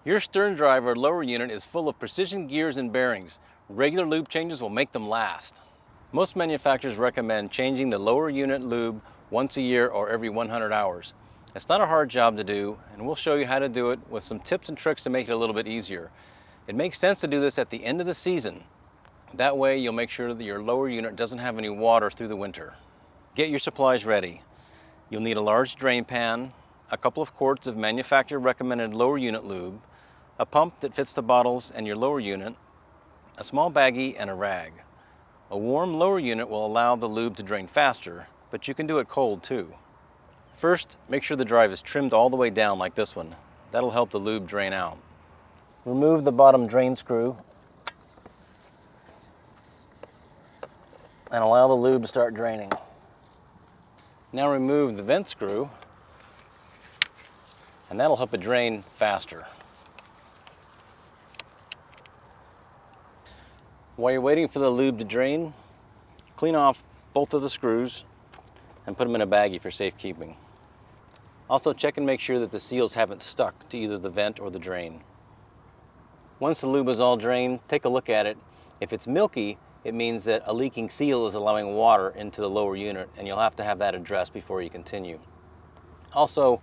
Your Sterndrive or lower unit is full of precision gears and bearings. Regular lube changes will make them last. Most manufacturers recommend changing the lower unit lube once a year or every 100 hours. It's not a hard job to do, and we'll show you how to do it with some tips and tricks to make it a little bit easier. It makes sense to do this at the end of the season. That way you'll make sure that your lower unit doesn't have any water through the winter. Get your supplies ready. You'll need a large drain pan, a couple of quarts of manufacturer recommended lower unit lube, a pump that fits the bottles and your lower unit, a small baggie, and a rag. A warm lower unit will allow the lube to drain faster, but you can do it cold too. First, make sure the drive is trimmed all the way down like this one. That'll help the lube drain out. Remove the bottom drain screw and allow the lube to start draining. Now remove the vent screw, and that'll help it drain faster. While you're waiting for the lube to drain, clean off both of the screws and put them in a baggie for safekeeping. Also check and make sure that the seals haven't stuck to either the vent or the drain. Once the lube is all drained, take a look at it. If it's milky, it means that a leaking seal is allowing water into the lower unit, and you'll have to have that addressed before you continue. Also,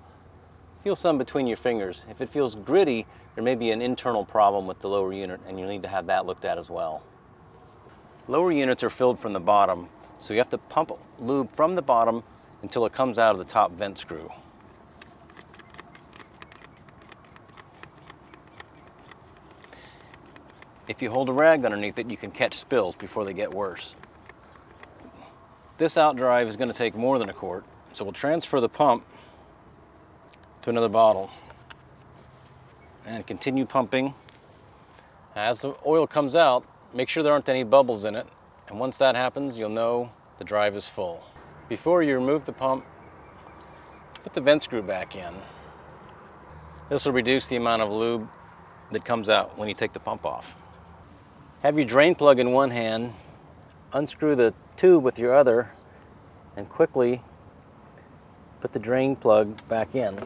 feel some between your fingers. If it feels gritty, there may be an internal problem with the lower unit, and you'll need to have that looked at as well. Lower units are filled from the bottom, so you have to pump lube from the bottom until it comes out of the top vent screw. If you hold a rag underneath it, you can catch spills before they get worse. This outdrive is going to take more than a quart, so we'll transfer the pump to another bottle and continue pumping. As the oil comes out, make sure there aren't any bubbles in it, and once that happens, you'll know the drive is full. Before you remove the pump, put the vent screw back in. This will reduce the amount of lube that comes out when you take the pump off. Have your drain plug in one hand, unscrew the tube with your other, and quickly put the drain plug back in.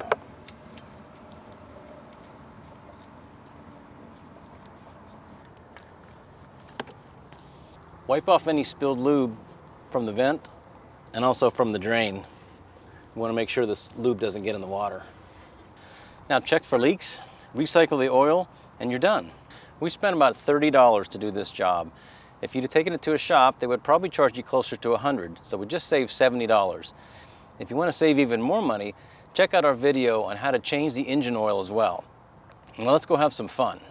Wipe off any spilled lube from the vent and also from the drain. You want to make sure this lube doesn't get in the water. Now check for leaks, recycle the oil, and you're done. We spent about $30 to do this job. If you'd have taken it to a shop, they would probably charge you closer to $100, so we just saved $70. If you want to save even more money, check out our video on how to change the engine oil as well. Now let's go have some fun.